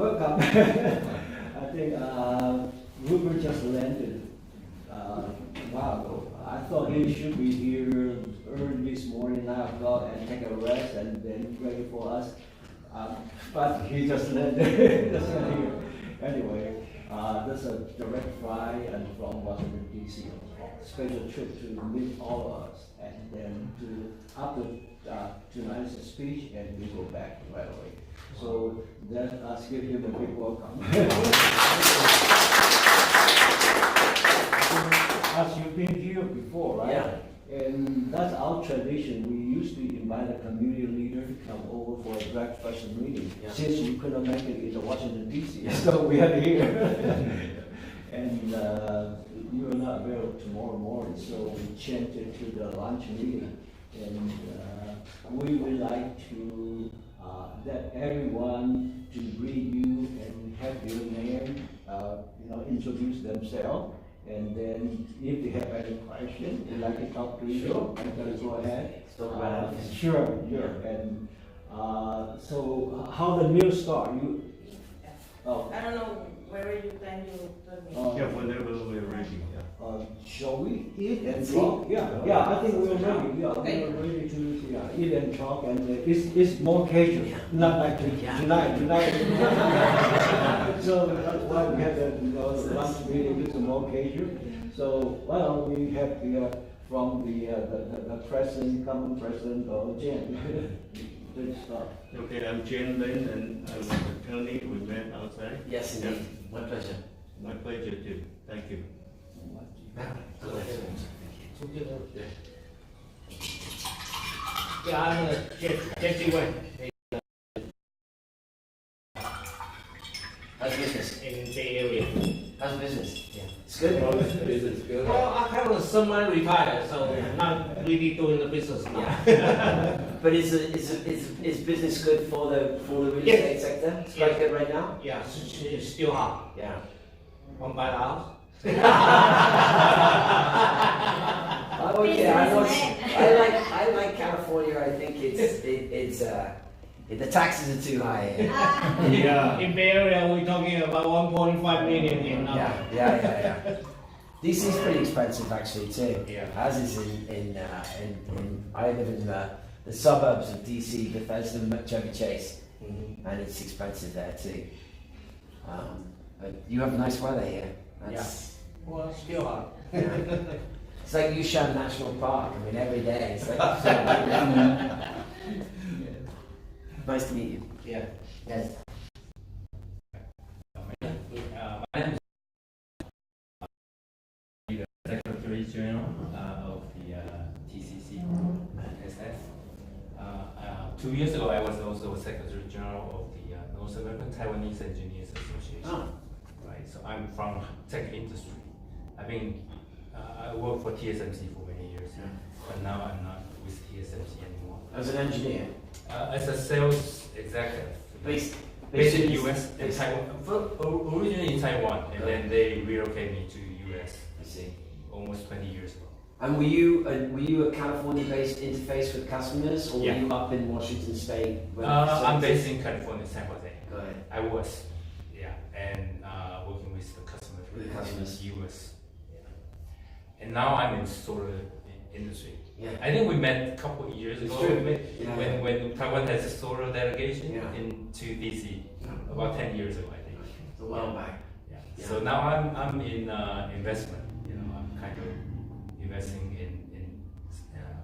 welcome. I think Rupert just landed a while ago. I thought he should be here early this morning, 9 o'clock, and take a rest and then ready for us. But he just landed. That's not here. Anyway, there's a direct flight and from Washington D.C. Special trip to meet all of us, and then after tonight's speech, and we go back right away. So let us give him a big welcome. As you've been here before, right? Yeah. And that's our tradition. We used to invite a community leader to come over for a breakfast meeting. Yeah. Since we couldn't make it in Washington D.C., so we are here. And you are not available tomorrow morning, so we changed it to the lunch meeting. And we would like to let everyone to greet you and have your name, introduce themselves. And then if they have any question, we'd like to talk to you. Sure. I'm going to go ahead. Talk about it. Sure. And so how the meal start? I don't know where you plan to Yeah, whenever we're ready. Shall we eat and talk? Yeah, I think we're ready. Yeah, we're ready to eat and talk, and it's more casual, not like tonight. So that's why we had the lunch meeting. It's more casual. So why don't we have from the president, common president, or Jen? Let's start. Okay, I'm Jen Lin, and I'm an attorney. We met outside. Yes, indeed. My pleasure. My pleasure too. Thank you. Yeah, I'm Jesse Wen. How's business? In the Bay Area. How's business? Yeah. It's good. Business good. Well, I kind of semi-retired, so I'm not really doing the business now. Yeah. But is business good for the real estate sector? It's quite good right now. Yeah, it's still hot. Yeah. Want to buy the house? Okay, I like California. I think the taxes are too high. Yeah. In Bay Area, we're talking about 1.5 million in. Yeah. DC is pretty expensive actually too. Yeah. Houses in I live in the suburbs of DC, Bethesda, Chevy Chase, and it's expensive there too. But you have nice weather here. Well, it's still hot. Yeah. It's like Yushan National Park. I mean, every day it's like. Nice to meet you. Yeah. Yes. My name is Secretary General of the TCC SF. 2 years ago, I was also Secretary General of the North American Taiwanese Engineers Association. Oh. Right, so I'm from tech industry. I worked for TSMC for many years, but now I'm not with TSMC anymore. As an engineer. As a sales executive. Based in US, in Taiwan. Originally in Taiwan, and then they relocated me to US. I see. Almost 20 years ago. And were you a California-based interface with customers, or Yeah. were you up in Washington State? I'm based in California, San Jose. Go ahead. I was, and working with the customers. With the customers. US. And now I'm in solar industry. Yeah. I think we met a couple of years It's ago. true. We met Yeah. when Taiwan has a solar delegation Yeah. into DC, about 10 years ago, I think. It's a while back. Yeah. Yeah. So now I'm in investment. I'm kind of investing in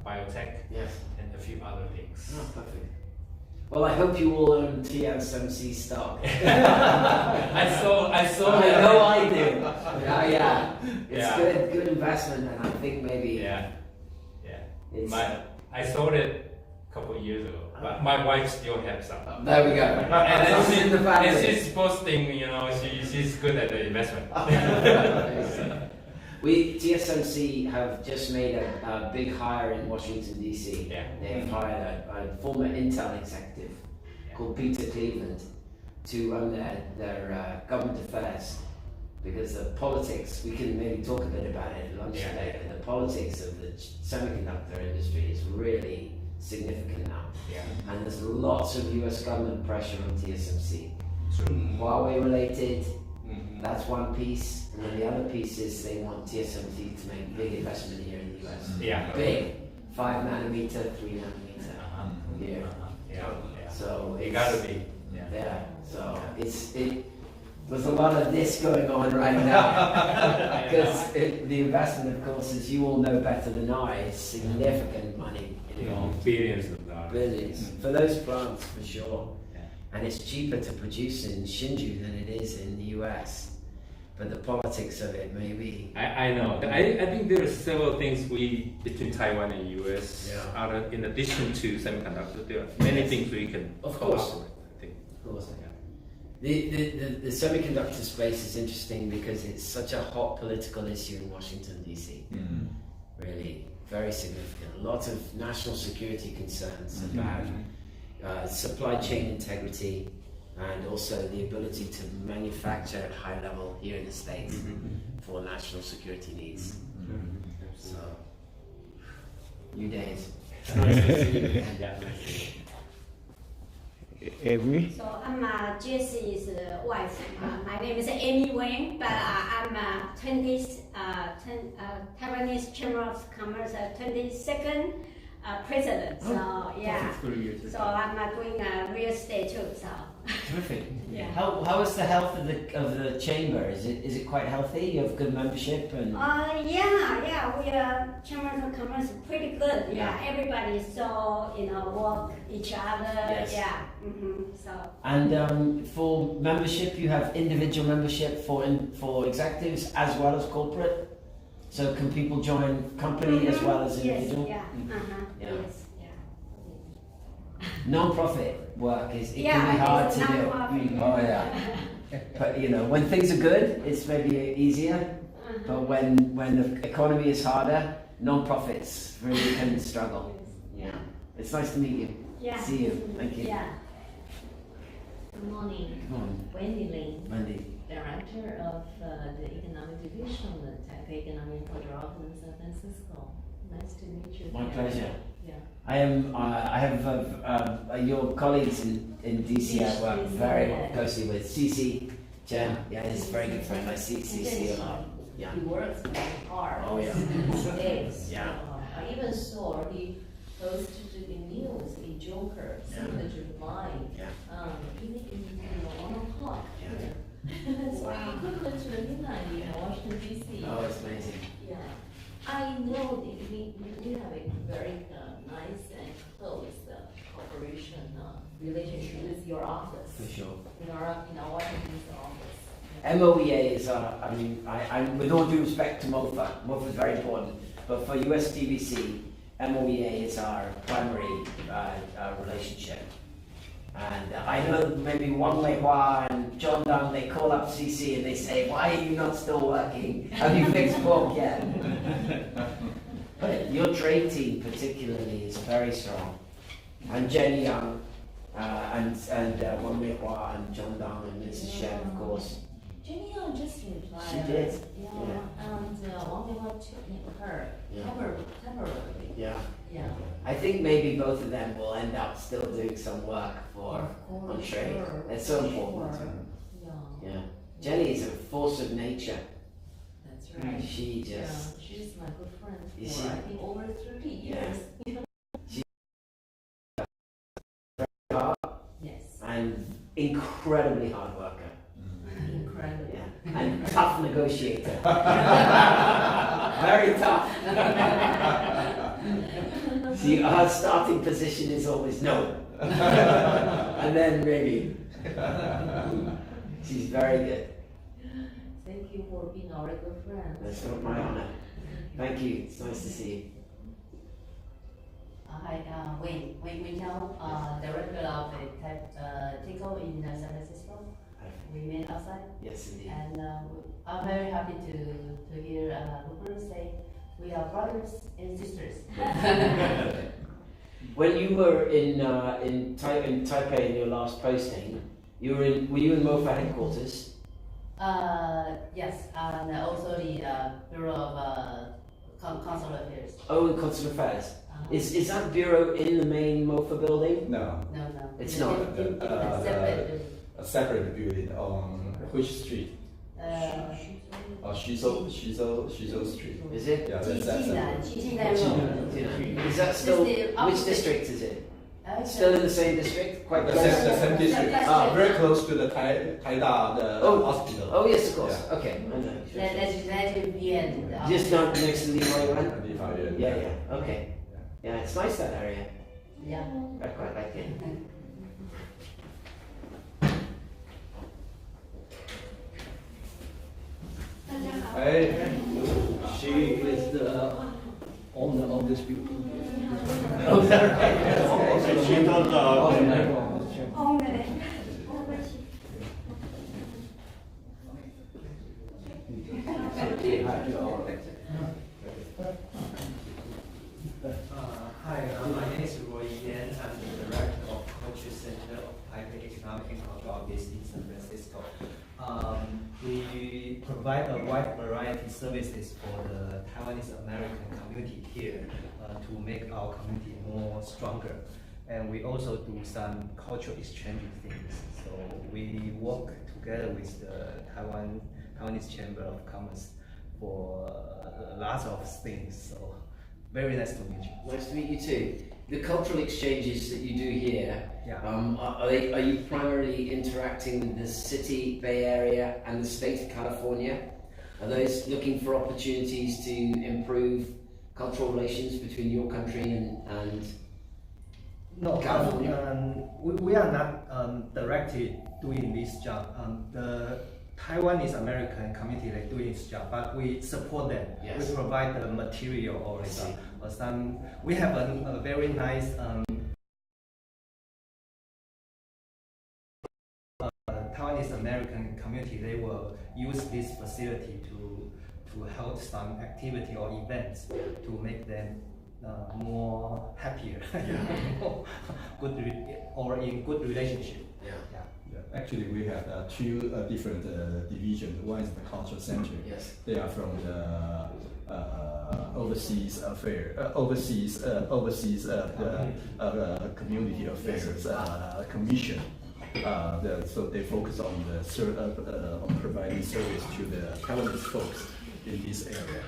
biotech Yes. and a few other things. Oh, perfect. Well, I hope you all own TSMC stock. I saw I that. know I do. Yeah. It's Yeah. good investment, and I think maybe Yeah. it's. I sold it a couple of years ago, but my wife still has some. There we go. And It's in the family. she's boasting, she's good at the investment. TSMC have just made a big hire in Washington DC. Yeah. They have hired a former Intel executive called Peter Cleveland to run their government affairs, because the politics, we can maybe talk a bit about it at lunch later, the politics of the semiconductor industry is really significant now. Yeah. And there's lots of US government pressure on TSMC. Huawei related. Mhm. That's one piece, and then the other piece is they want TSMC to make big investment here in the US. Yeah. Big, 5 nanometer, 3 nanometer. Uh-huh. Yeah. Yeah. Yeah. So It it's, gotta be. yeah. So there's a lot of this going on right now because the investment, of course, as you all know better than I, is significant money. You know, billions of dollars. Billions for those plants for sure. Yeah. And it's cheaper to produce in Shinju than it is in the US. But the politics of it may be. I know. I think there are several things between Taiwan and US. Yeah. In addition to semiconductor, there are many Yes. things we can Of course. cooperate, I think. Of course. Yeah. The semiconductor space is interesting because it's such a hot political issue in Washington, D.C. Really, very significant. A lot of national security concerns about supply chain integrity and also the ability to manufacture at high level here in the States for national security needs. So, new days. It's nice to see you again. Yeah, nice to see you. Amy? So I'm Jesse's wife. My name is Amy Wang, but I'm 20th Taiwanese Chamber of Commerce 22nd president. So yeah. So I'm doing real estate too. So Perfect. yeah. How is the health of the chamber? Is it quite healthy? You have good membership and. Yeah. We are Chamber of Commerce pretty good. Yeah. Everybody so work each other. Yes. Yeah. So. And for membership, you have individual membership for executives as well as corporate. So can people join company as well as individual? Yes. Yeah. Yeah. Yes. Yeah. Non-profit work it can Yeah, be hard it's to do. non-profit. Oh yeah. But when things are good, it's maybe easier. But when the economy is harder, non-profits really can struggle. Yeah. It's nice to meet you. Yeah. See you. Thank you. Yeah. Good morning, Come on, Wendy Lin, Wendy. Director of the Economic Division of the Taipei Economic Quadrangle in San Francisco. Nice to meet you. My here. pleasure. Yeah. I have your colleagues in DC I work very closely with. CC, Jen, yeah, he's a very good friend. I see CC a lot. Yeah. He works very hard. Oh, yeah. These days. Yeah. I even saw he posted the news in Joker, Yeah. signature line. Yeah. Even in 1 o'clock. Yeah. here. So equivalent to the midnight in Washington DC. Oh, it's amazing. Yeah, I know that we have a very nice and close cooperation relationship with your office. For sure. In our Washington office. MOEA is I'm with all due respect to MOFA. MOFA is very important, but for USTBC, MOEA is our primary relationship. And I know maybe Wang Weihua and John Dung, they call up CC and they say, why are you not still working? Have you fixed work yet? But your trade team particularly is very strong. And Jenny Young, and Wang Weihua and John Dung and Mrs. Shen, of course. Jenny Young just replied. She did. Yeah, Yeah. and Wang Weihua took her Yeah. temporarily. Yeah. Yeah. I think maybe both of them will end up still doing some work for Of course, on trade. sure, It's so for important. sure. Yeah. Yeah. Jenny is a force of nature. That's right. She Yeah, just she's my good friend Is for she? I think over 30 Yeah. years. hard Yes, and incredibly hard worker. incredible. Yeah. And tough negotiator. Very tough. See, her starting position is always no. And then maybe. She's very good. Thank you for being our good friend. That's not my honor. Thank you. It's nice to see you. Hi, Wayne Zhao, Director of the TICO in San Francisco. We met outside, Yes, indeed. and I'm very happy to hear Rupert say we are brothers and sisters. When you were in Taipei in your last posting, were you in MOFA headquarters? Yes, and also the Bureau of Consular Affairs. Oh, in Consular Affairs. Is that bureau in the main MOFA building? No, No. It's not. Separate. separate building on which street? Shizhou Street. Is it? Yeah, that's separate. Is that still, which district is it? Still in the same district? Quite The close? same district. Very close to the Taida hospital. Oh yes, of course. Yeah. Okay. I know. Legislative Yuan. Just not next to the Yuan? Yeah. Yeah. Okay. Yeah, it's nice that area. Yeah. I quite like it. Hey, she is the owner of this building. Oh, is that right? She don't, Hi, my name is Roy Yan. I'm the director of Culture Center of Taipei Economic and Cultural Office in San Francisco. We provide a wide variety of services for the Taiwanese American community here to make our community more stronger. And we also do some cultural exchange things. So we work together with the Taiwanese Chamber of Commerce for lots of things. So very nice to meet you. Nice to meet you too. The cultural exchanges that you do here, Yeah. are you primarily interacting with the city, Bay Area, and the state of California? Are those looking for opportunities to improve cultural relations between your country and No, California? we are not directly doing this job. The Taiwanese American community they doing this job, but we support them. Yes. We provide the material or see. some. We have a very nice Taiwanese American community. They will use this facility to hold some activity or events to make them more happier, or in good relationship. Yeah. Yeah, actually, we have two different divisions. One is the cultural center. Yes. They are from the overseas community affairs commission. So they focus on on providing service to the Taiwanese folks in this area.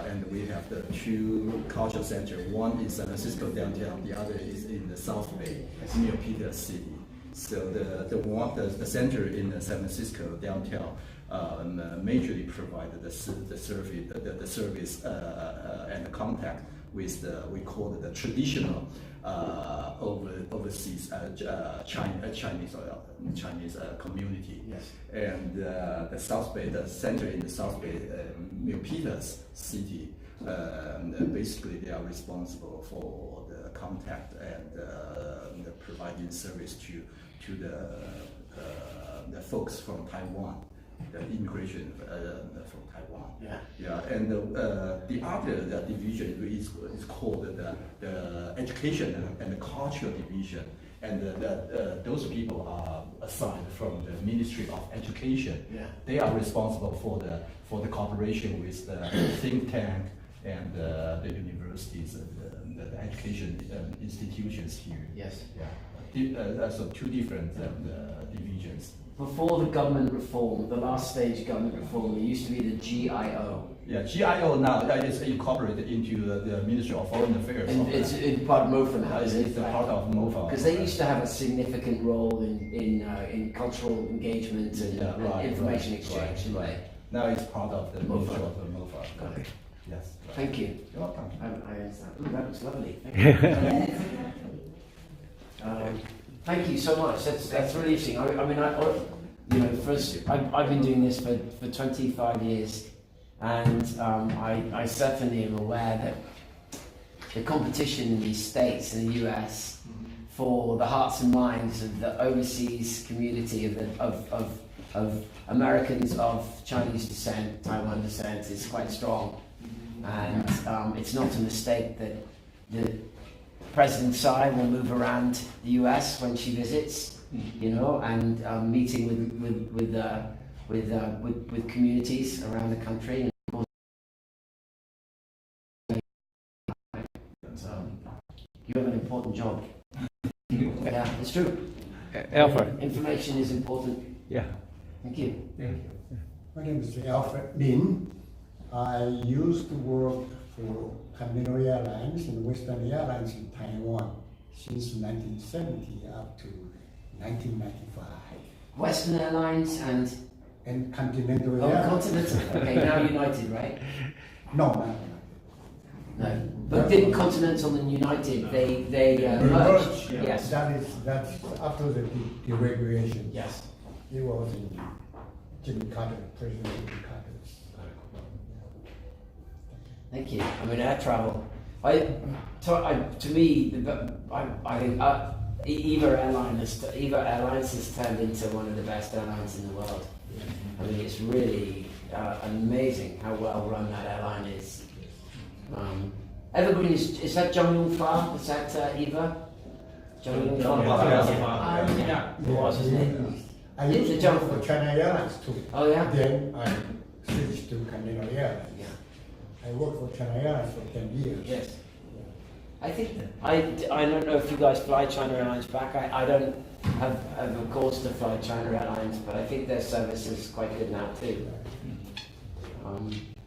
And we have the two cultural centers. One is San Francisco downtown, the other is in the South Bay, near Peter City. So the center in the San Francisco downtown majorly provided the service and the contact with we call it the traditional overseas Chinese community. Yes. And the South Bay, the center in the South Bay, Milpitas City, basically they are responsible for the contact and providing service to the folks from Taiwan, the immigration from Taiwan. Yeah. Yeah, and the other division is called the education and the cultural division, and those people are assigned from the Ministry of Education. Yeah. They are responsible for the cooperation with the think tank and the universities and the education institutions here. Yes. Yeah. So two different divisions. Before the government reform, the last stage government reform, there used to be the GIO. Yeah, GIO now is incorporated into the Ministry of Foreign Affairs. And it's part of MOFA now, isn't It's it? a part of MOFA. Because they used to have a significant role in cultural engagement and information exchange, didn't they? Now it's part of the Ministry of the MOFA. Okay. Yes. Thank you. You're welcome. I understand. Ooh, that looks lovely. Thank you. Thank you so much. That's really interesting. I mean, first, I've been doing this for 25 years, and I certainly am aware that the competition in these states in the US for the hearts and minds of the overseas community of Americans of Chinese descent, Taiwan descent is quite strong, and it's not a mistake that the President Tsai will move around the US when she visits, and meeting with communities around the country. You have an important job. Yeah, it's true. Alfred. Information is important. Yeah. Thank you. My name is Alfred Lin. I used to work for Continental Airlines and Western Airlines in Taiwan since 1970 up to 1995. Western Airlines and Continental Oh, Airlines. Continental. Okay, now United, right? No, not United. No. But didn't Continental and United, they merged? Yeah. Yes. That's after the deregulation. Yes. It was in Jimmy Carter, President Jimmy Carter. Thank you. I mean, air travel. To me, EVA Airlines has turned into one of the best airlines in the world. I mean, it's really amazing how well run that airline is. Evergreen is that Zhang Yongfa? Is that EVA? Zhang Yongfa. Yeah. What was his name? I used to work for China Airlines too. Oh yeah. Then I switched to Continental Airlines. Yeah. I worked for China Airlines for 10 years. Yes. I think I don't know if you guys fly China Airlines back. I don't have a course to fly China Airlines, but I think their service is quite good now too.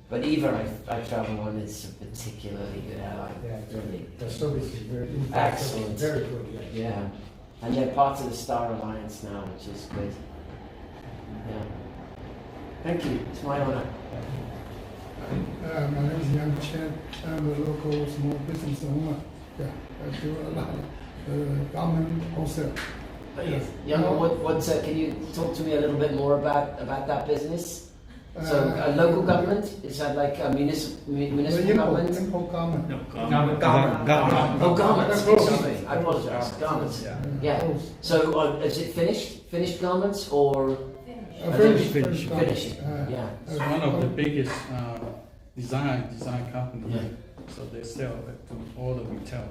But EVA I travel on is a particularly good airline. Yeah, really. The service is very Excellent. Very good. Yeah. And they're part of the Star Alliance now, which is good. Yeah. Thank you. It's my honor. My name is Yang Chen. I'm a local small business owner. Yeah, I do a lot of government wholesale. Yes. Young, can you talk to me a little bit more about that business? So a local government, is that like a municipal government? Import government. No, government. Oh, garments. Excuse me. I apologize. Garments. Yeah. So is it finished garments or? Finished. Yeah. It's one of the biggest design companies. Yeah. So they sell to all the retail.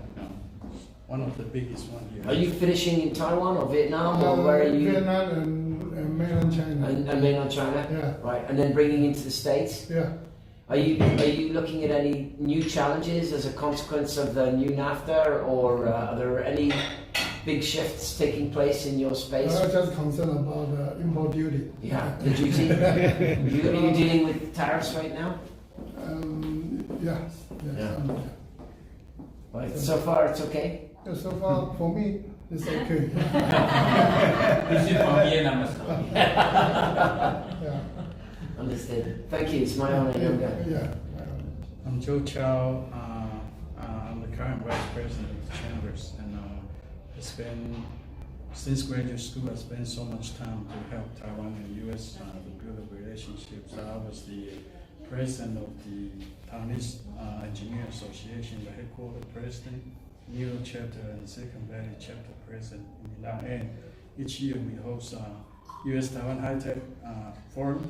One of the biggest one here. Are you finishing in Taiwan or Vietnam or where are you? Vietnam and mainland China. And mainland China. Yeah. Right, and then bringing into the States. Yeah. Are you looking at any new challenges as a consequence of the new NAFTA, or are there any big shifts taking place in your space? I'm just concerned about the import duty. Yeah, the duty. Are you dealing with tariffs right now? Yes. Yeah. Right. So far, it's okay. Yeah, so far, for me, it's okay. This is from Vietnam. Yeah. Understood. Thank you. It's my honor, Yoga. Yeah. I'm Joe Chow. I'm the current vice president of the Chambers, and since graduate school, I spent so much time to help Taiwan and U.S. to build a relationship. So I was the president of the Taiwanese Engineer Association, the headquarters president, New York chapter, and Silicon Valley chapter president in Milan. And each year we host U.S. Taiwan High Tech Forum,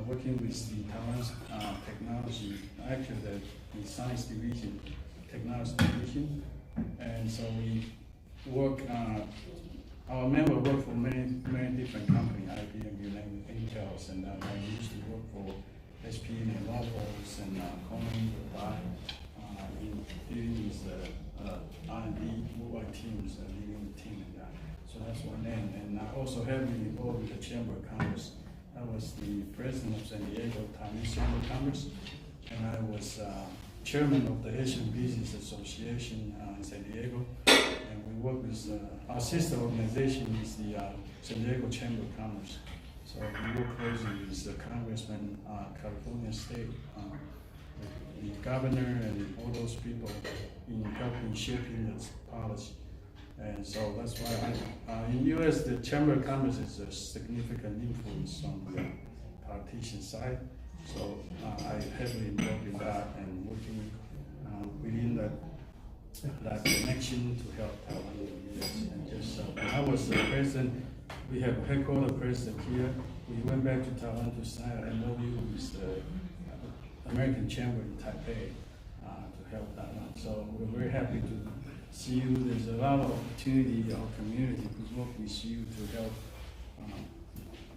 working with the Taiwan's technology, actually the science division, technology division. And so we work, our member work for many different companies, IBM, you name it, Intel, and I used to work for HP and Lenovo's and Corning, in dealing with R&D worldwide teams, leading the team and that. So that's one end. And I also heavily involved with the Chamber of Commerce. I was the president of San Diego Taiwanese Chamber of Commerce, and I was chairman of the Asian Business Association in San Diego. And we work with our sister organization is the San Diego Chamber of Commerce. So we work closely with the Congressman, California State, the governor, and all those people in helping shaping this policy. And so that's why in U.S. the Chamber of Commerce is a significant influence on the politician side. So I heavily involved in that and working within that connection to help Taiwan and the U.S. And just when I was the president, we have a headquarters president here. We went back to Taiwan to sign an MOU with the American Chamber in Taipei to help Taiwan. So we're very happy to see you. There's a lot of opportunity in our community to work with you to help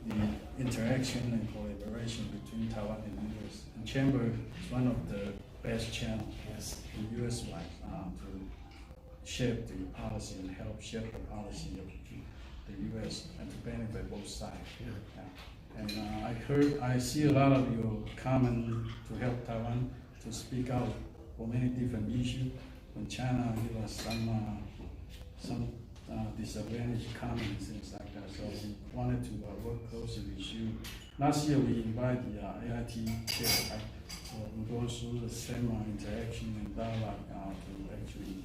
the interaction and collaboration between Taiwan and the U.S. And Chamber is one of the best channels in U.S.-wide to shape the policy and help shape the policy of the U.S. and to benefit both sides. Yeah. And I see a lot of you coming to help Taiwan to speak out for many different issues. When China give us some disadvantaged comments, things like that. So we wanted to work closely with you. Last year we invited the AIT chair, right? So we go through the same interaction and dialogue to actually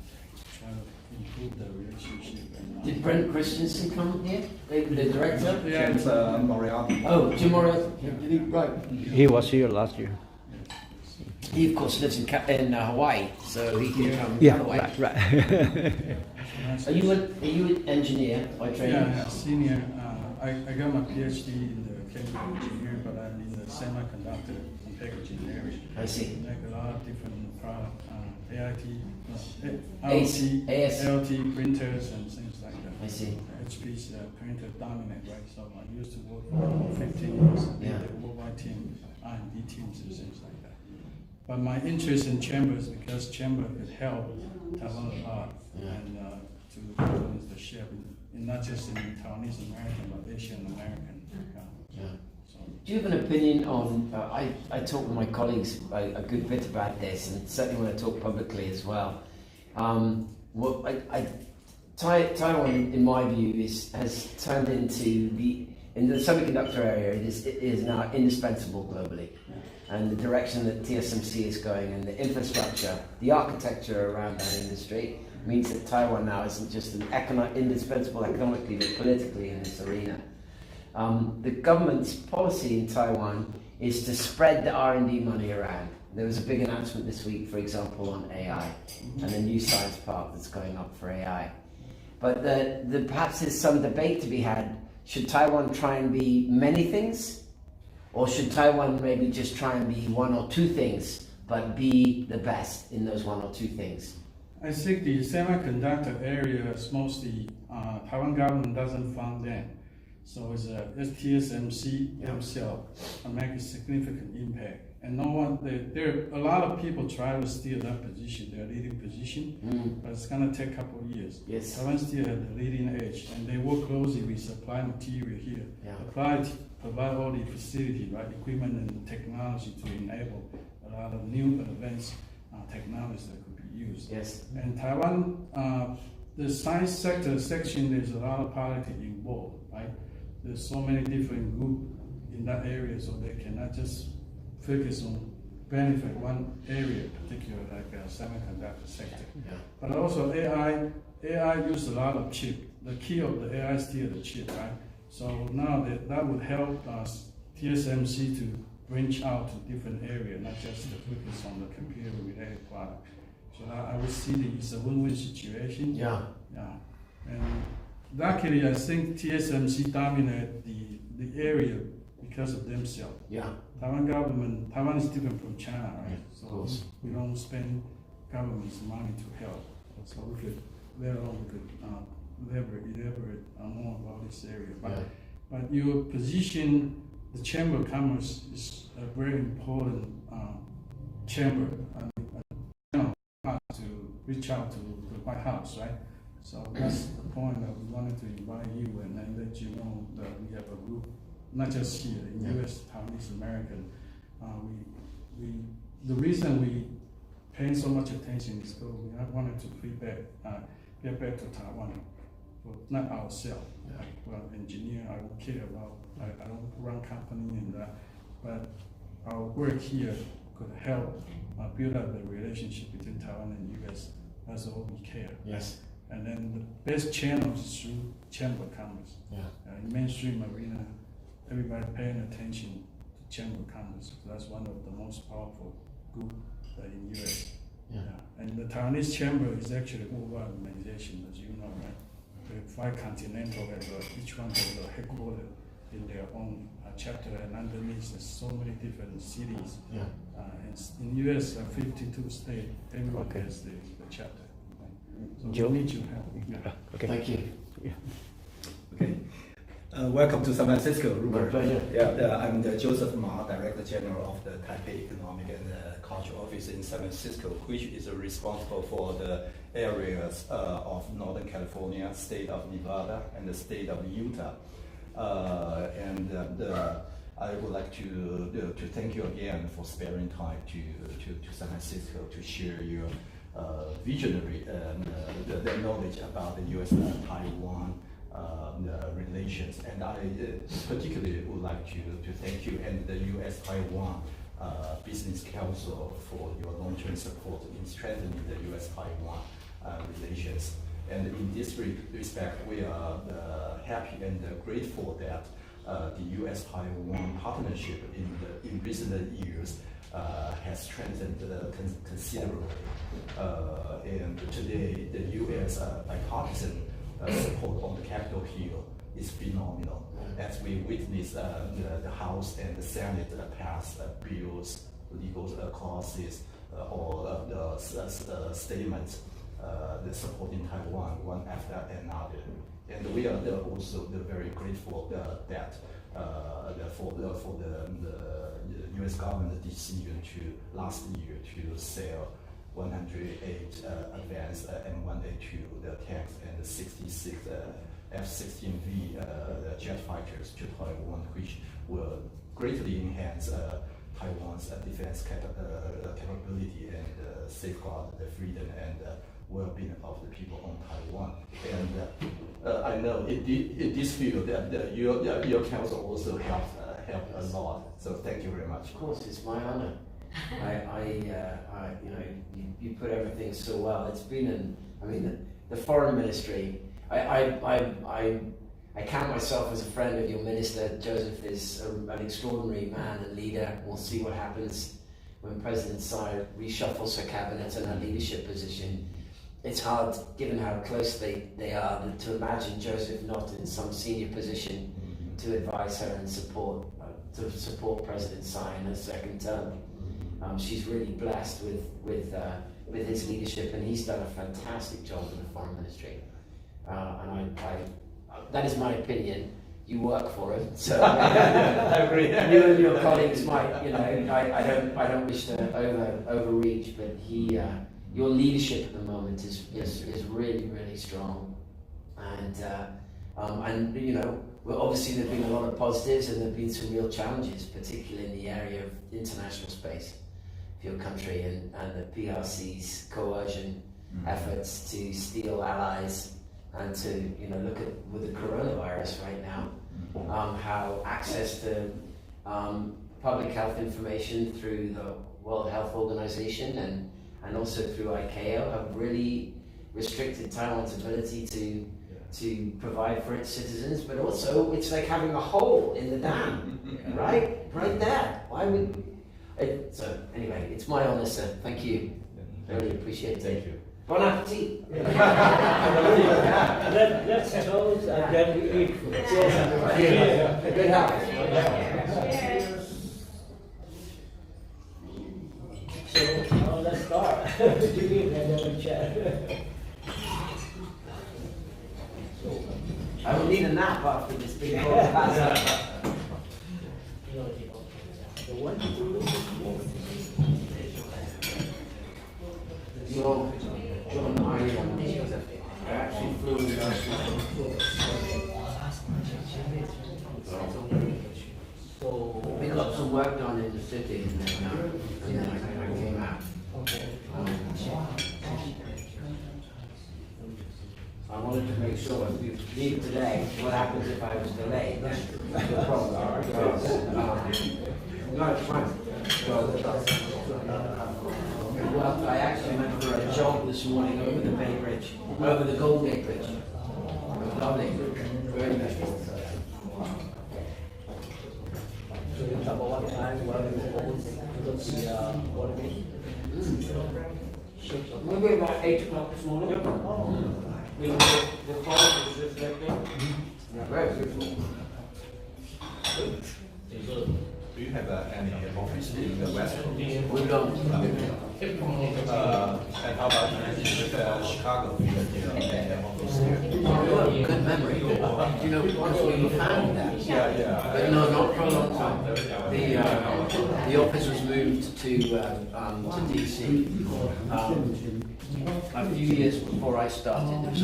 try to improve the relationship. And, Did Brent Christensen come here? The director? Yeah, James Moriarty. Oh, Jim Moriarty. Did he? Right. He was here last year. He of course lives in Hawaii, so he can come. Yeah, Hawaii. right. Are you an engineer by training? Yeah, senior. I got my PhD in the chemical engineering, but I'm in the semiconductor and packaging area. I see. Make a lot of different products, AS. LT printers and things like that. I see. HP's printer dominant, right? So I used to work for 15 years in Yeah. the worldwide team, R&D teams and things like that. But my interest in Chambers, because Chamber could help Taiwan a lot and to influence the shift, in not just in Taiwanese American, but Asian American. Yeah. So. Do you have an opinion on, I talk with my colleagues a good bit about this, and certainly when I talk publicly as well. Taiwan, in my view, has turned into in the semiconductor area, it is now indispensable globally. And the direction that TSMC is going and the infrastructure, the architecture around that industry means that Taiwan now isn't just an indispensable economically, but politically in this arena. The government's policy in Taiwan is to spread the R&D money around. There was a big announcement this week, for example, on AI and the new science park that's going up for AI. But perhaps there's some debate to be had. Should Taiwan try and be many things? Or should Taiwan maybe just try and be one or two things, but be the best in those one or two things? I think the semiconductor area is mostly, Taiwan government doesn't fund them. So it's TSMC themselves make a significant impact. And no one, there a lot of people try to steal that position, their leading position, but it's gonna take a couple of years. Yes. Taiwan still at the leading edge, and they work closely with supply material here. Yeah. Provide all the facility, right, equipment and technology to enable a lot of new advanced technologies that could be used. Yes. And Taiwan, the science sector section, there's a lot of politics involved, right? There's so many different groups in that area, so they cannot just focus on benefit one area, particular like semiconductor sector. Yeah. But also AI use a lot of chip. The key of the AI is still the chip, right? So now that would help us, TSMC, to branch out to different areas, not just to focus on the computer-related product. So I would see it's a win-win situation. Yeah. Yeah. And luckily, I think TSMC dominate the area because of themselves. Yeah. Taiwan is different from China, right? So we don't spend government's money to help. So we could elaborate more about this area. But your position, the Chamber of Commerce is a very important chamber to reach out to the White House, right? So that's the point that we wanted to invite you and then let you know that we have a group, not just here in US, Taiwanese American. The reason we pay so much attention is because we wanted to get back to Taiwan, but not ourselves. Like, well, engineer, I don't care about, I don't run company and that, but our work here could help build up the relationship between Taiwan and US. That's all we care. Yes. And then the best channel is through Chamber of Commerce. Yeah. In mainstream arena, everybody paying attention to Chamber of Commerce. That's one of the most powerful group in US. Yeah. And the Taiwanese Chamber is actually a worldwide organization, as you know, right? The 5 continental, each one has a headquarters in their own chapter, and underneath there's so many different cities. Yeah. And in US, 52 states, everyone has the chapter. So Joe? We need your help. Okay. Thank you. Okay. Welcome to San Francisco, Rupert. My pleasure. Yeah, I'm the Joseph Ma, Director General of the Taipei Economic and Cultural Office in San Francisco, which is responsible for the areas of Northern California, state of Nevada, and the state of Utah. I would like to thank you again for sparing time to San Francisco to share your visionary the knowledge about the U.S.-Taiwan relations. And I particularly would like to thank you and the U.S.-Taiwan Business Council for your long-term support in strengthening the U.S.-Taiwan relations. And in this respect, we are happy and grateful that the U.S.-Taiwan partnership in recent years has strengthened considerably. And today, the U.S. bipartisan support on the Capitol Hill is phenomenal. As we witness the House and the Senate pass bills, legal clauses, or statements supporting Taiwan one after another. And we are also very grateful that for the U.S. government decision last year to sell 108 advanced M1A2 tanks and 66 F-16V jet fighters to Taiwan, which will greatly enhance Taiwan's defense capability and safeguard the freedom and well-being of the people on Taiwan. And I know in this field that your council also helped a lot. So thank you very much. Of course, it's my honor. You put everything so well. It's been the foreign ministry. I count myself as a friend of your minister. Joseph is an extraordinary man and leader. We'll see what happens when President Tsai reshuffles her cabinet and her leadership position. It's hard, given how close they are, to imagine Joseph not in some senior position to advise her and support President Tsai in her second term. She's really blessed with his leadership, and he's done a fantastic job in the foreign ministry. That is my opinion. You work for it, so I agree. You and your colleagues might, I don't wish to overreach, but your leadership at the moment is really, really strong, and well, obviously there've been a lot of positives and there've been some real challenges, particularly in the area of international space for your country and the PRC's coercion efforts to steal allies and to look at with the coronavirus right now, how access to public health information through the World Health Organization and also through ICAO have really restricted Taiwan's ability to provide for its citizens, but also it's like having a hole in the dam, right there. Why would so anyway, it's my honor, sir. Thank you. Really appreciate it. Thank you. Bon appetit. Let's toast and then we eat food. Good health. So let's start. You eat and then we chat. I will need a nap after this big class. I actually flew in last night. We got some work done in the city and then I came out. I wanted to make sure if we leave today, what happens if I was delayed? No problem. No, it's fine. Well, I actually went for a jog this morning over the Bay Bridge, over the Golden Gate Bridge. It was lovely. Very nice. So you talk about what time, what Maybe about 8 o'clock this morning. The fog was reflecting. Very beautiful. Do you have any office in the West Coast? We don't. And how about Chicago? Do you have any office here? Good memory. You know, because we found that. Yeah. But no, not for a long time. The office was moved to DC. A few years before I started, there was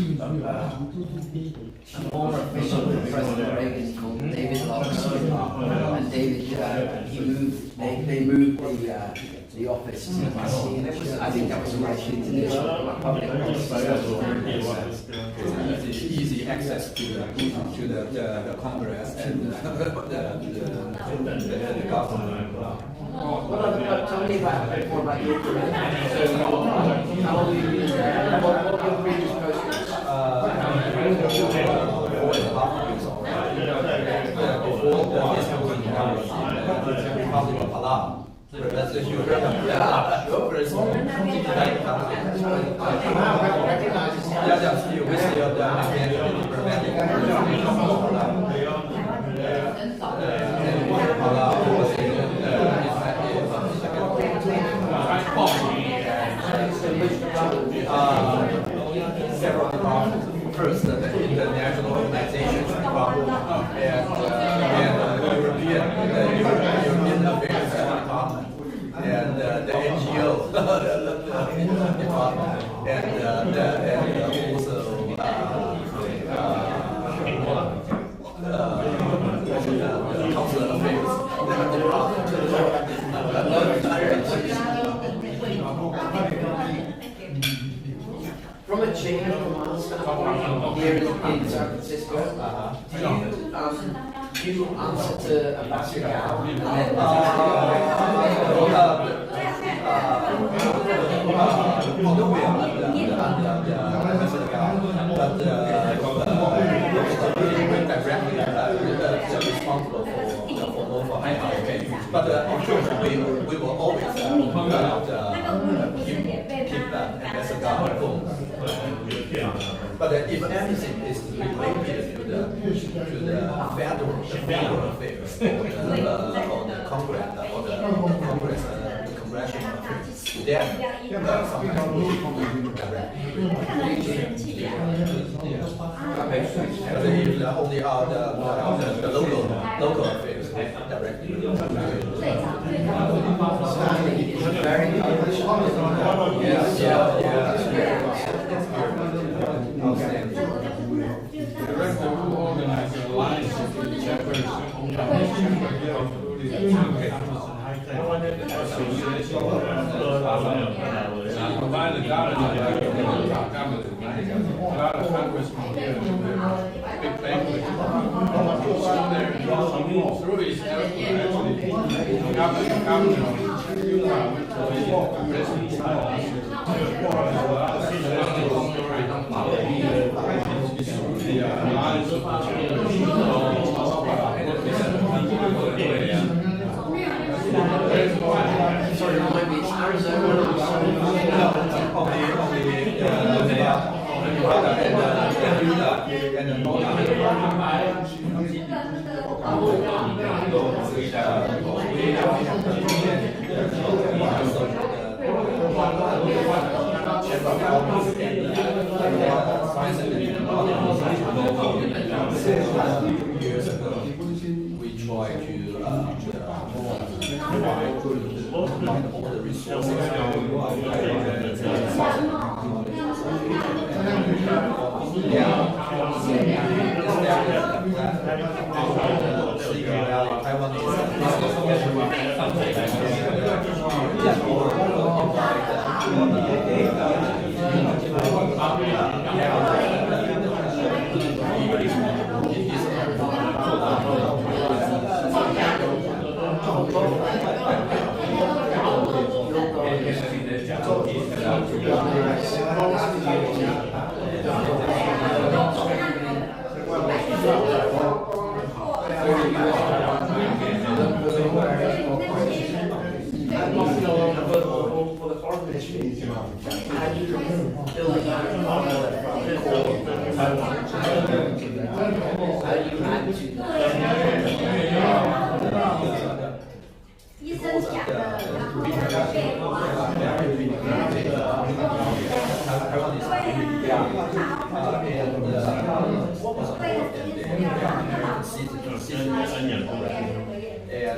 a former official of President Reagan called David Locks, and David, they moved the office to DC, and it was, I think that was the right thing to do. Public easy access to the Congress and the government. Tell me more about your career. How long have you been there? What were your previous posts? Several departments. First, the international organizations department and European affairs department and the NGO department and also consular affairs From a chain of command here in San Francisco, do you answer to Ambassador Gao and then responsible for but of course we will always keep that ambassador informed. But if anything is related to the federal affairs or the Congress or the congressional affairs, then sometimes we come directly. But if only the local affairs directly. Director, who organized the alliance of the chapters provide the government, a lot of congressmen here, big banquet. Through his effort, actually, governor, sorry, remind me, it's Arizona. Years ago, we tried to combine all the resources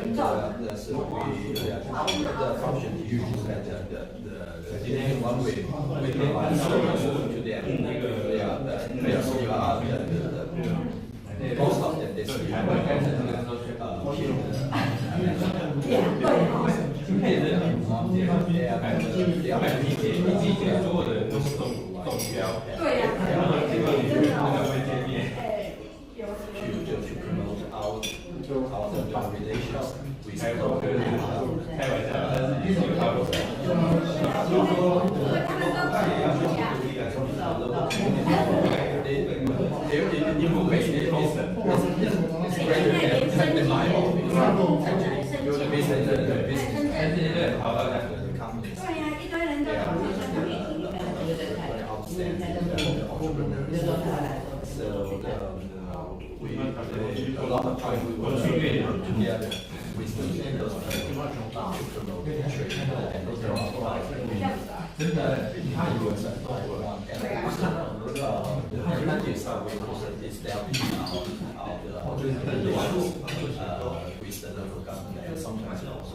the function usually that the one way we provide service to them. Most of them they speak to promote our relations with a lot of time we work together with those people to promote the trade and the advantages of establishing our relations with the local government and sometimes also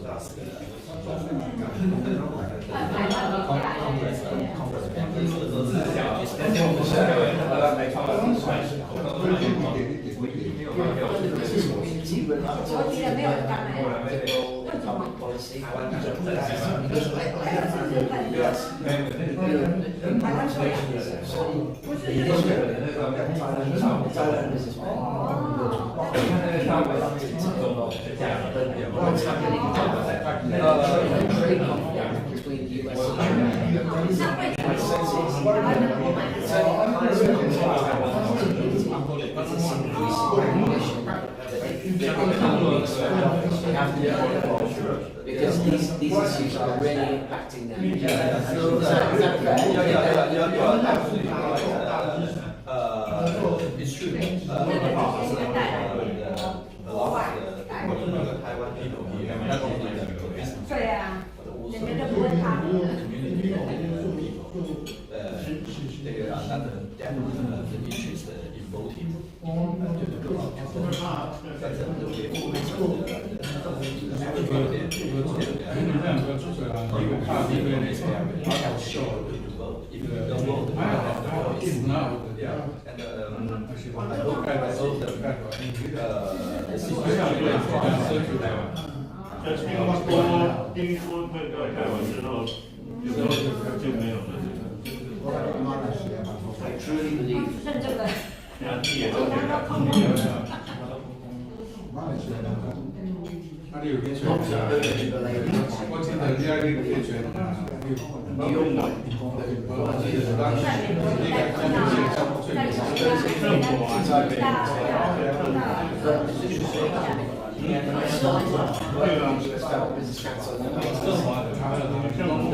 because these issues are really impacting them. It's true. A lot of the Taiwan people here, not only the business, but also the community people. They are not definitely interested in voting to the government. I truly believe. The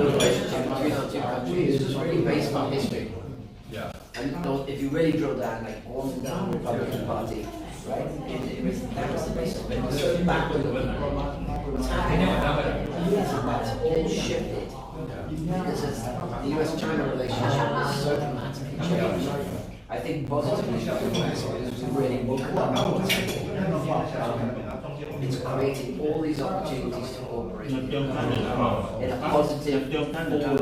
relationship between our two countries is really based on history. Yeah. And if you really drill down, like going down the Republican Party, right? That was the basis of it. It was so backward what's happening now. That's all shifted. Because the US-China relationship is so dramatically changed. I think positively because we really woken up. It's creating all these opportunities to cooperate in a positive, forward-looking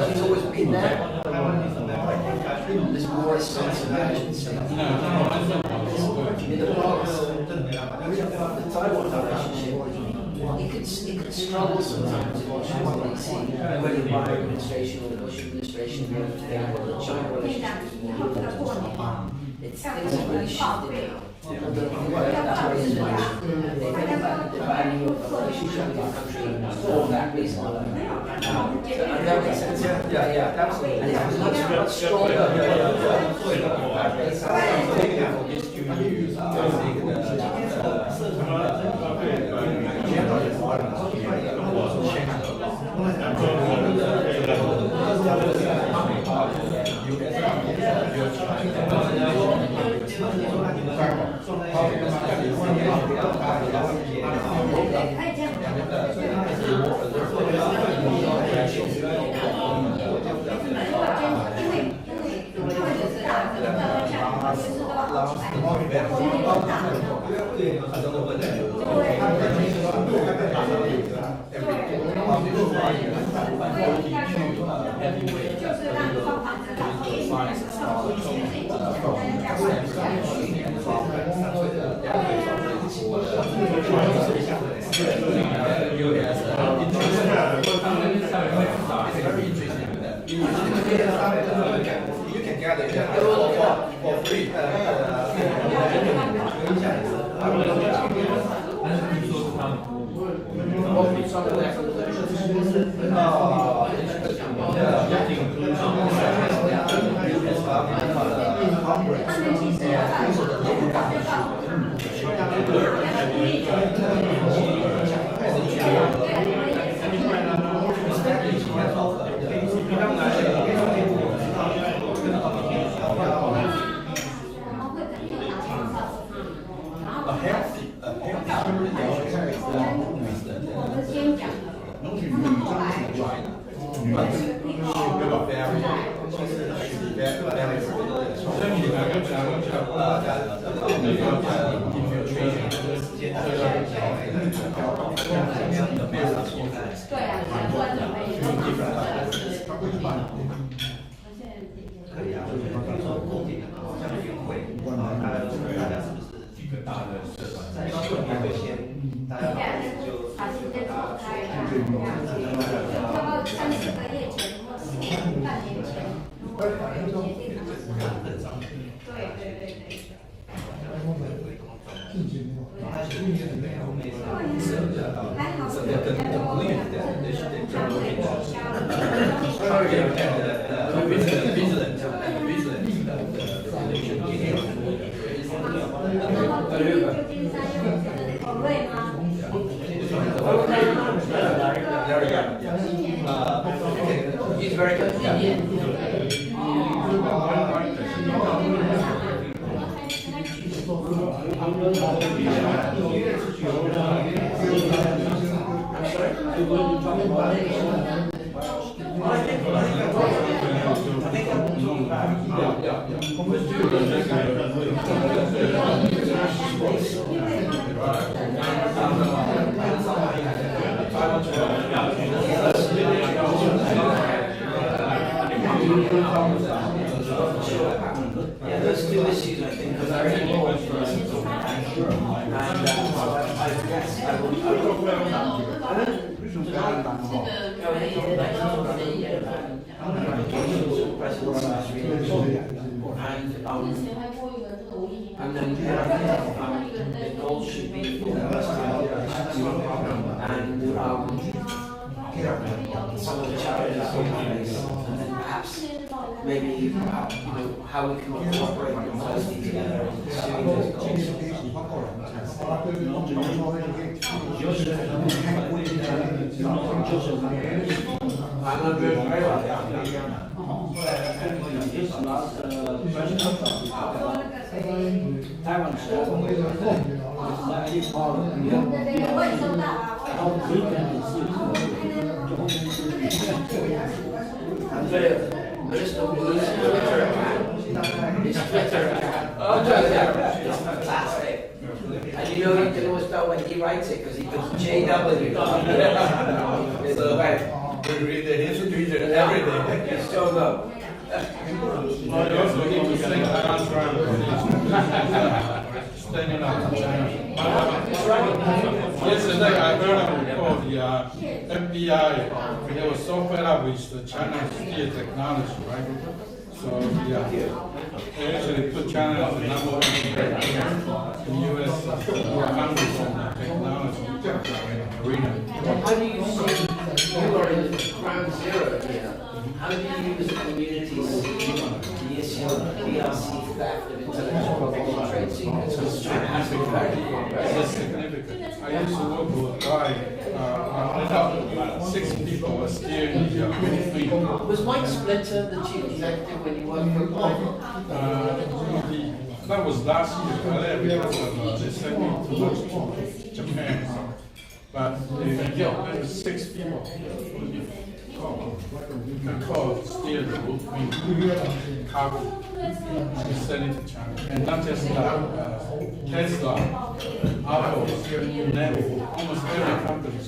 it's always been there. There's more a sense of urgency. In the past, the Taiwan relationship, it could struggle sometimes in Washington DC, whether the Biden administration or the Bush administration, or the China relationship is more important. Things have really shifted now. The value of the relationship with your country for that reason. That makes sense. Yeah, absolutely. And it's much stronger. You can gather it for free. He's very good. Yeah, those two issues I think are very important for us to talk about. And then the goal should be for and some of the challenges we face, and then perhaps maybe how we can cooperate more closely together in pursuing those goals. I'm very well. Taiwan Fantastic. And you know you can always tell when he writes it because he puts JW. So we read the history every day. It's so good. Standing up to China. Yesterday I heard a report the FBI, they were so fed up with the China's steel technology, right? So they actually put China as the number one in the U.S. countries on technology arena. How do you see, you are in ground zero here, how do you use the communities the issue of BRC theft of intellectual property and trade secrets? Because China has been very That's significant. I used to work with a guy, 6 people were steering the thing. Was Mike Splitter the chief executive when you worked for him? That was last year. I left because they sent me to Japan. But there were 6 people. Because steer the whole thing. Cargo. sell it to China. And not just Tesla, Apple, Navy, almost every company.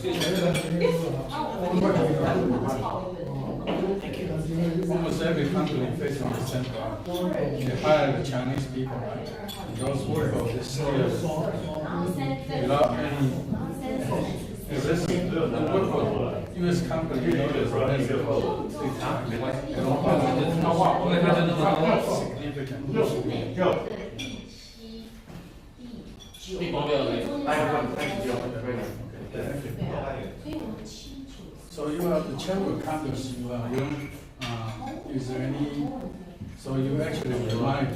Almost every company facing the same problem. They hire the Chinese people, right? And those people, they steal without any risk. They work for U.S. company, you know, there's So you have the chamber of commerce, is there any, so you actually remind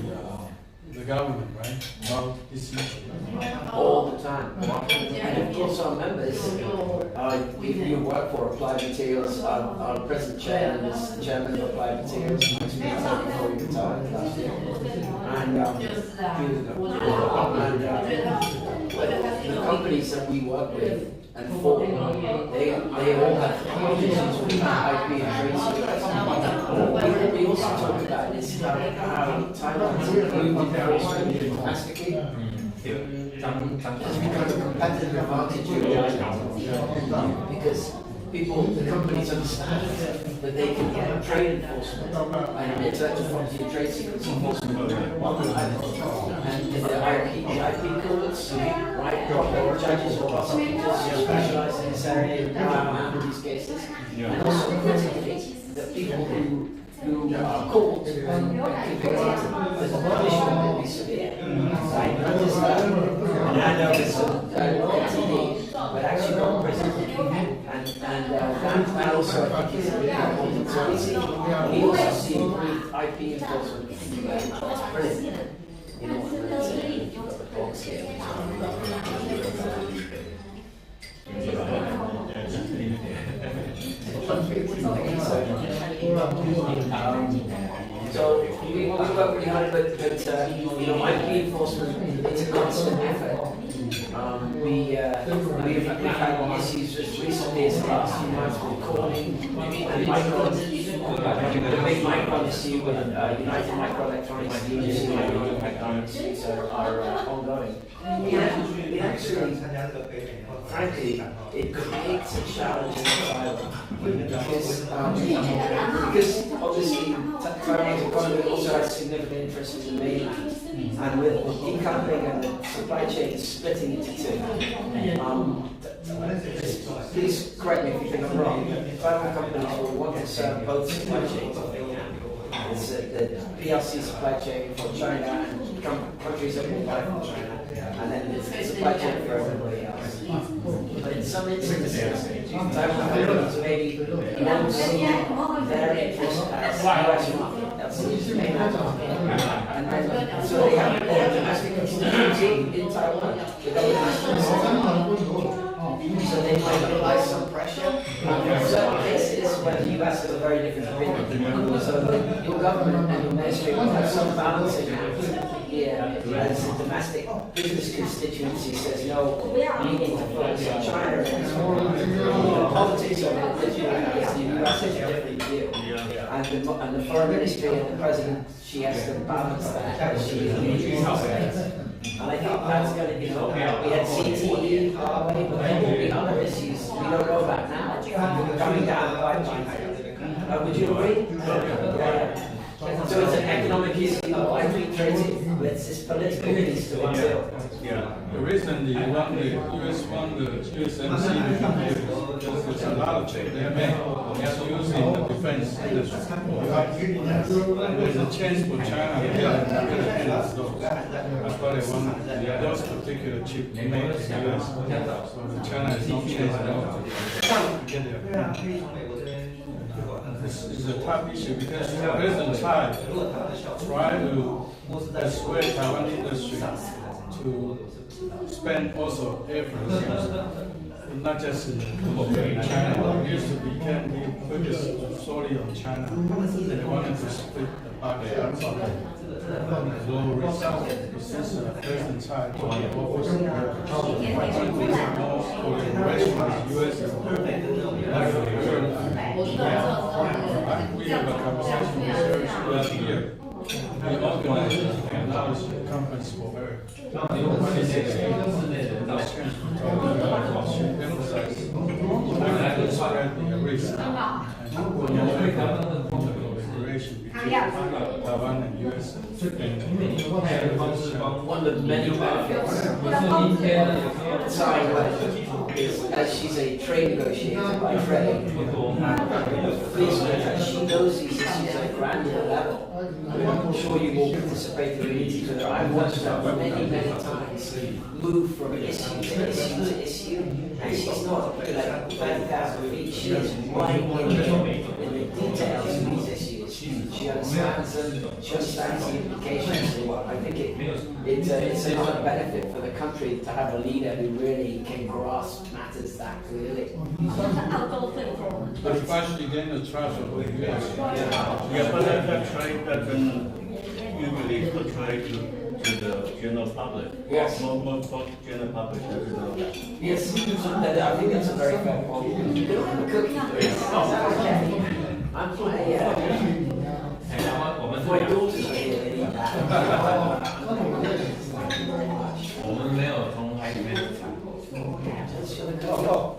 the government, right, about this issue? All the time. And of course our members, if you work for Applied Materials, our present chairman is the chairman of Applied Materials, before he retired last year. And the companies that we work with and for, they all have issues with IP and trade secrets. What we also talk about is how Taiwan's improved enforcement domestically has become a competitive advantage because the companies understand that they can get trade enforcement and intellectual property and trade secrets enforcement on the island. And if the IP courts, right, proper judges or prosecutors specialize in this area in these cases, and also critically, the people who are caught and convicted, the punishment will be severe. Right? Not just an handover LTD, but actually go to prison. And that also I think is really important. So we also see IP enforcement. It's brilliant. You know, when it's you've got the box here. So we work really hard, but you know, IP enforcement, it's a constant effort. We've had issues just recently, as the last few months, with calling and Micron, the big Micron issue with United Microelectronics, the issue are ongoing. It actually, frankly, it creates a challenge in Taiwan because obviously Taiwan's economy also has significant interests in the mainland, and with decoupling and the supply chain splitting into two. Please correct me if you think I'm wrong. Taiwan companies will want to serve both supply chains if they can. It's the PLC supply chain for China and countries that will buy from China, and then the supply chain for everybody else. But in some instances, Taiwan companies maybe don't see their interest as US market, that's the mainland market. And then, so they have their domestic constituency in Taiwan. So they might apply some pressure. In certain cases where the US has a very different opinion. So your government and your ministry will have some balancing act here as the domestic business constituency says, no, we need to focus on China. And politics of it, the US has a different view. And the foreign ministry and the president, she has to balance that as she is leading. And I think that's going to, you know, we had CTE, Huawei, but there will be other issues we don't know about now coming down the pipeline. Would you agree? So it's an economic issue, widely traded, but it's political piece to until. Recently, the US won the USMC because there's a lot of trade they make using the defense industry. There's a chance for China to get those. That's why they want those particular chips made in the US. So China is no chance at all to get there. This is a tough issue because President Tsai tried to persuade Taiwan industry to spend also efforts, not just in China. It used to be can be focused solely on China. They wanted to split the market outside low risk. Since President Tsai took the office, we have more collaboration with the US and we have a conversation with her here. We organized a conference for her. Taiwan and US. One of the many benefits is, as she's a trade negotiator by trade, she knows these issues at a granular level. I'm sure you will participate in the meetings with her. I've watched her many, many times move from issue to issue to issue, and she's not like 30,000 feet. She is right in the details of these issues. She understands them, she understands the implications. I think it's another benefit for the country to have a leader who really can grasp matters that clearly. Especially gain the trust of the US. Yeah, but that trade doesn't usually portray to the general public. Yes. Most general public doesn't know that. Yes, I think that's a very fair point. You don't have a cookie for it. I'm playing. My daughters are here, they need that. 我们没有从海里面查。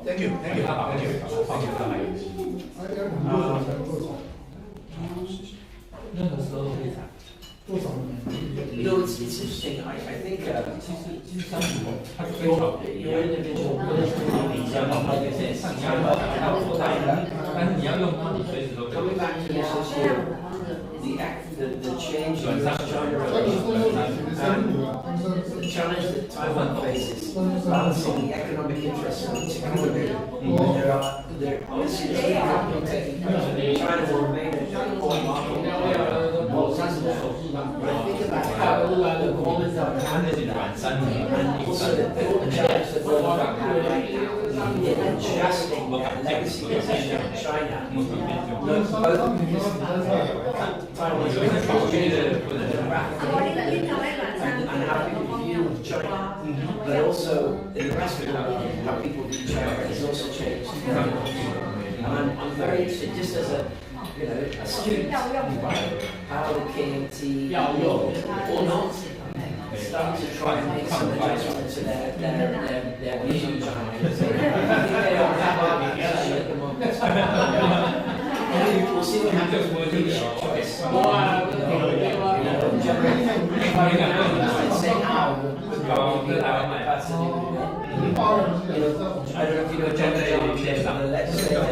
Thank you, thank you. 放进到海里。任何时候可以查。You know, it's interesting. I think your individual like this. Coming back to this issue, the change in China relations, the challenge that Taiwan faces, balancing the economic interests of each economy. There obviously China will remain an important market. When I think about how the government are handling that, and also the challenge that we're having right now in adjusting that legacy position of China, both Taiwan is and how people view China, but also in the rest of the world, how people view China has also changed. And I'm very interested, just as a student, how the KMT or not start to try and make some adjustments to their vision of China. I think they don't have a issue at the moment. We'll see what happens with leadership choice. I don't know if you know John the legislature,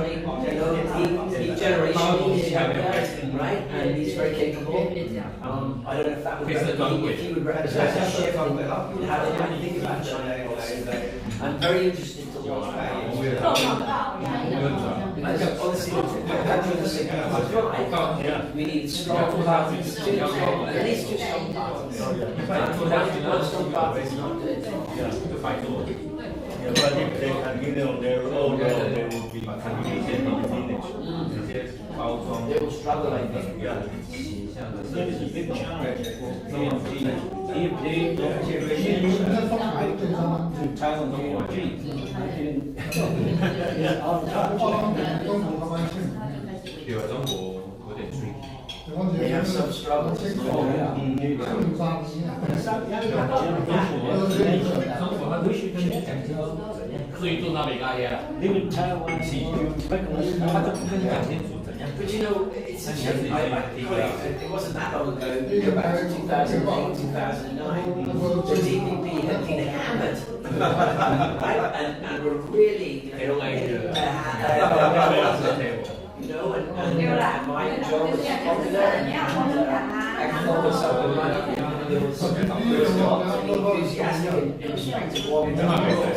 he generation, right? And he's very capable. I don't know if that would if he would represent a shift in how they might think about China. I'm very interested to watch that. We need strong parties, at least two strong parties. One strong party is not good. Yeah, but if they continue on their own, they will be continuing on the finish. They will struggle, I think. Yeah. So it's a big challenge for if they don't change to Taiwan KMT, it's out of touch. 对啊，中国有点 tricky。 They have some struggles. 中国他必须跟你讲清楚怎样，所以做到美加呀。Live in Taiwan,他就不跟你讲清楚怎样。 But you know, it's it wasn't that long ago, go back to 2008, 2009, the DPP had been hammered, right? And we're really, you know, and my job was popular, and I focused on the money. There was enthusiastic in respect to what we do.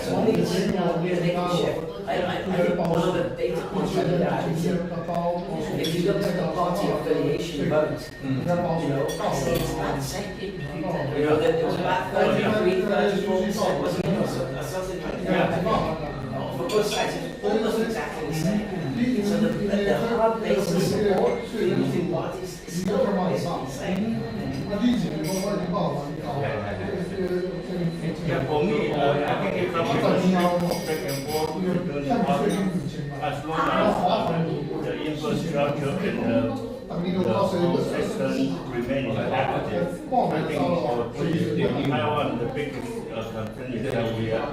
So things, they can shift. I think one of the data points from that is if you look at the party affiliation vote, you know, I say it's about the same. You know, there was about 33, 34%, wasn't it? Or something like that. For both sides, it's almost exactly the same. So the hard base of support for the two parties is still basically the same. Yeah, for me, I think it's back and forth during the party, as long as the infrastructure and system remaining active. I think for Taiwan, the biggest concern is that we have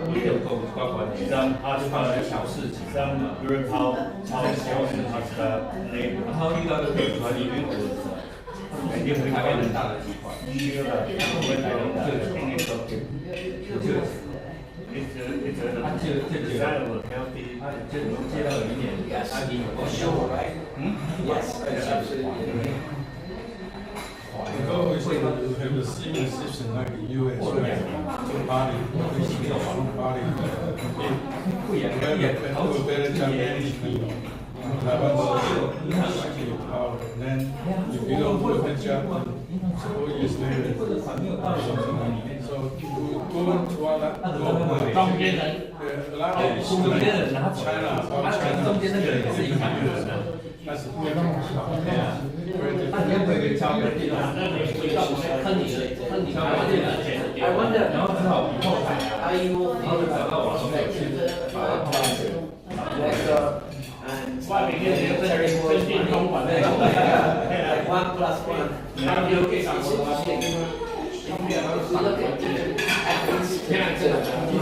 some group out as the neighbor. 然后遇到的美团里面我肯定会开很大的集团，需要的会来的经济收入。It's a desirable, healthy. 这能接到一点安利，我修来。Yes, absolutely. It's always have the similar system like the US, right? Two party, one party, whoever do a better job management. Taiwan is actually power. Then if you don't do a good job, then 4 years later, something like that. So going to all that, a lot of China, that's a very I wonder how you all feel about perspective and military wars, like 1+1. If you look at different efforts to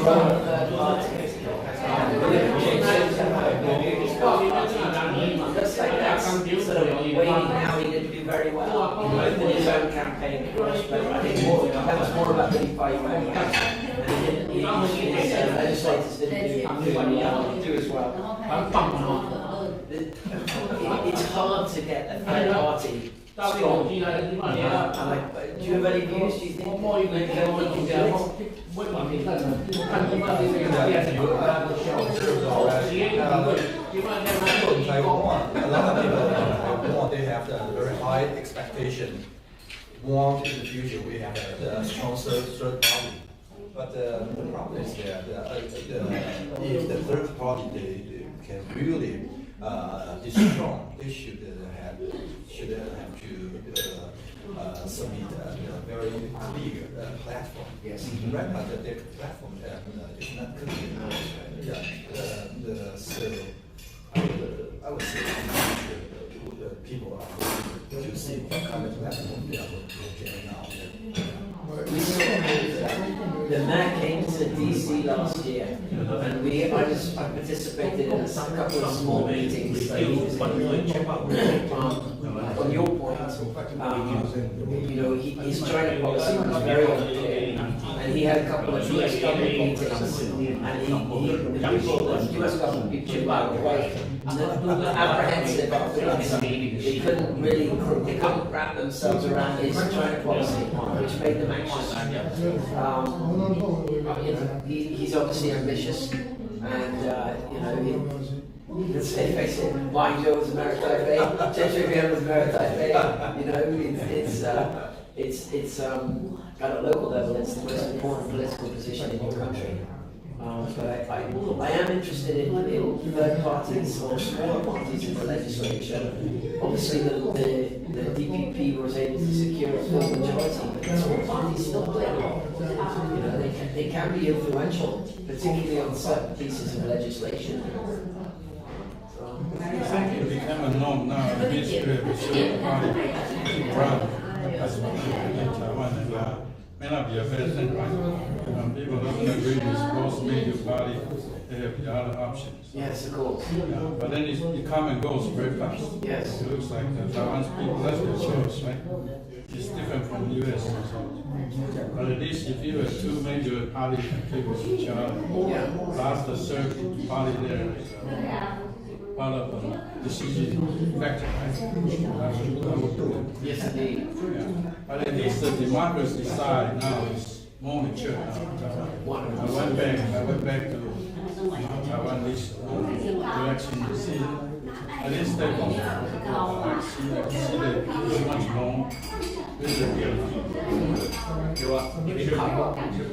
third parties, just like that's sort of waiting now, he didn't do very well in his own campaign, of course, but I think that was more about the fight back. His legislators didn't do as well. It's hard to get a third party strong. Do you have any views? Do you think we can do it? Taiwan, a lot of people in Taiwan, they have a very high expectation. Want in the future we have a strong third party. But the problem is that if the third party they can really be strong, they should have to submit a very clear platform. Yes. Right now the platform is not clear. So I would say the people are going to see what kind of platform they are going to get now. The mayor came to DC last year, and I participated in a couple of small meetings. On your point, his China policy was very unclear, and he had a couple of US government meetings, and the US government people were quite apprehensive after that. They couldn't wrap themselves around his China policy, which made them anxious. He's obviously ambitious, and let's face it, Guangzhou is Maritime Bay, Zhejiang is Maritime Bay. It's at a local level, it's the most important political position in your country. But I am interested in third parties or smaller parties in the legislature. Obviously, the DPP was able to secure a full majority, but the small parties still play a role. They can be influential, particularly on certain pieces of legislation. I think it became a norm now in history of the third party around as in Taiwan, and may not be a bad thing, right? People don't agree with most major party, they have the other options. Yes, of course. But then it comes and goes very fast. Yes. It looks like the Taiwan's people, that's their choice, right? It's different from the US. But at least if you have two major parties compete with each other, plus the third party there is part of the decision factor, right? Yes, indeed. But at least the democracy side now is more mature now. I went back to Taiwan this election to see, at least they see much more.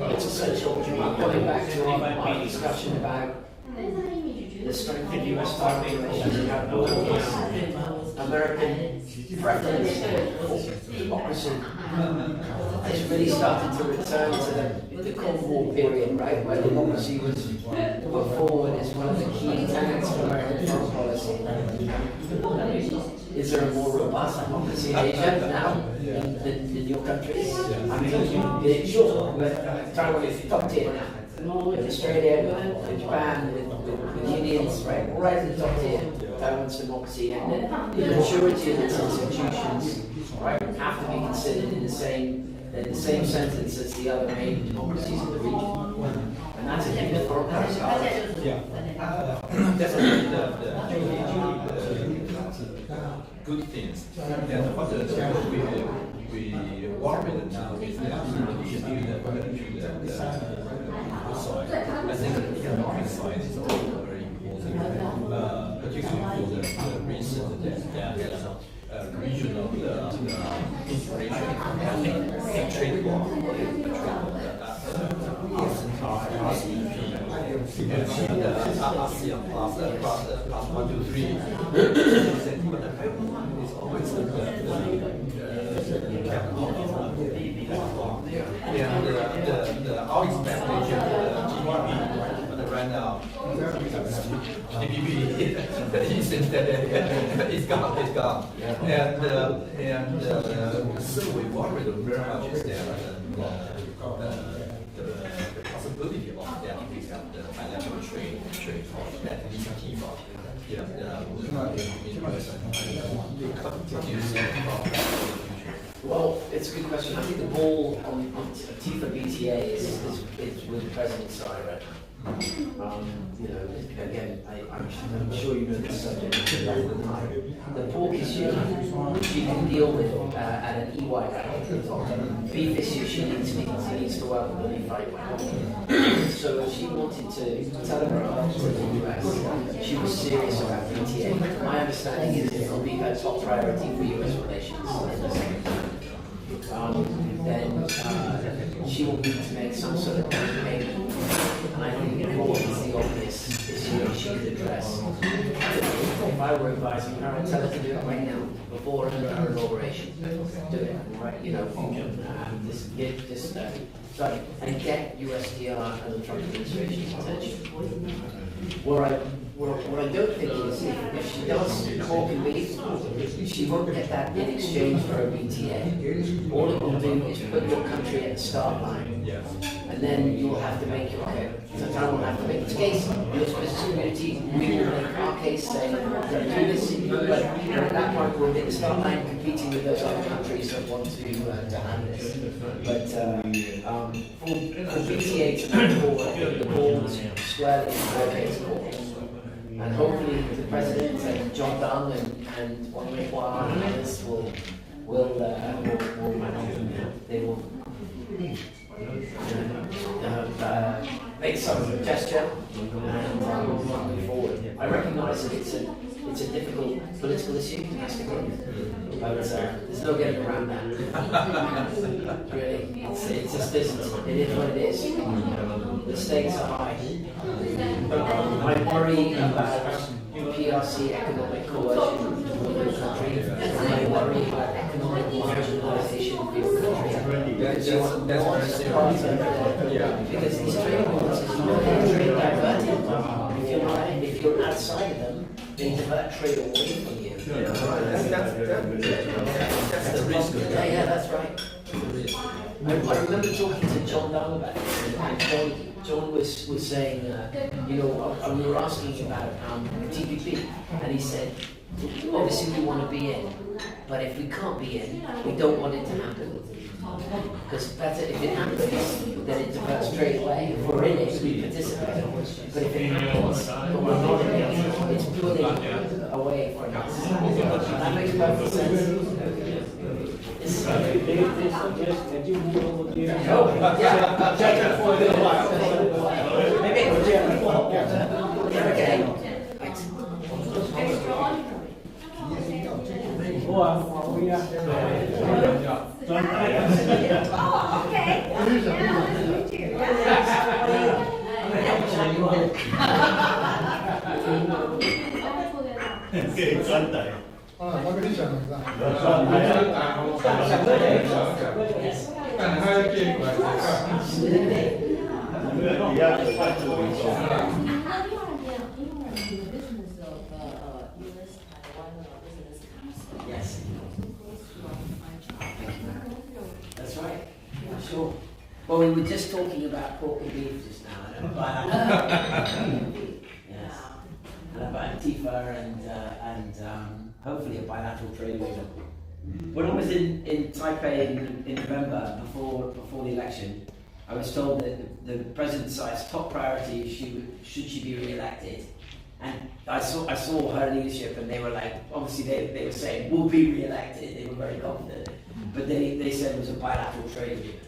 It's essential. Going back to our discussion about the strength of US Taiwan relations and how American preference for democracy is China's really started to return to the Cold War period, right, where democracy was put forward as one of the key tenets of American foreign policy. Is there a more robust democracy in Asia now than your countries? I mean, sure, but Taiwan is top tier now. With Australia, with Japan, with Indians, right at the top tier. Taiwan's democracy and the maturity of its institutions, right, have to be considered in the same sentence as the other main democracies in the region. And that's a huge foreign policy. Definitely good things. And what we worry now is I think the economic side is also very important, particularly for the recent regional integration and trade war between ASEAN plus 1 to 3. But Taiwan is always the our expectation GDP, but right now GDP it's gone. And so we worried very much is that the possibility of that become the financial trade that initiative of Well, it's a good question. I think the ball on TIFA BTA is with the President's side right now. You know, again, I'm sure you know this subject. The pork issue, she can deal with at an EY level. Beef issue, she needs to work with the beef right. So she wanted to tell her to the US. She was serious about BTA. My understanding is it will be her top priority for US relations. Then she will need to make some sort of payment. And I think pork is the obvious issue she could address. If I were advising her, I'd tell her to do it right now, before her inauguration. Do it, right? You know, just try and get USTR and the Trump administration's attention. What I don't think is if she does pork and beef, she won't get that in exchange for a BTA. All it will do is put your country at the start line, and then you'll have to make your case. Sometimes we'll have to make its case. The US business community, we will make our case saying, do this, but at that point we'll be at the start line competing with those other countries that want to have this. But for BTA to move forward, the ball is squarely in their case court. And hopefully the President and John Dunn and Wang Weihua and others will make some gesture and move forward. I recognise that it's a difficult political issue domestically, but there's no getting around that. Really, it just isn't. It is what it is. The stakes are high. I worry about PRC economic coercion for your country. I worry about economic marginalization for your country. Because these trade wars, they're trade diverted. If you're outside of them, they divert trade away from you. That's the risk. Yeah, that's right. I remember talking to John Dunn about this, and John was saying, you know, we were asking about TPP, and he said, obviously we want to be in, but if we can't be in, we don't want it to happen. Because if it happens, then it diverts straight away. If we're in it, we participate. But if it happens, but we're not in it, it's pulling away from us. That makes perfect sense. Yes. That's right. Sure. Well, we were just talking about pork and beef just now, and about yes, and about Antifa and hopefully a bilateral trade agreement. When I was in Taipei in November before the election, I was told that the President Tsai's top priority is should she be re-elected. And I saw her leadership, and they were like, obviously they were saying we'll be re-elected. They were very confident, but they said it was a bilateral trade agreement.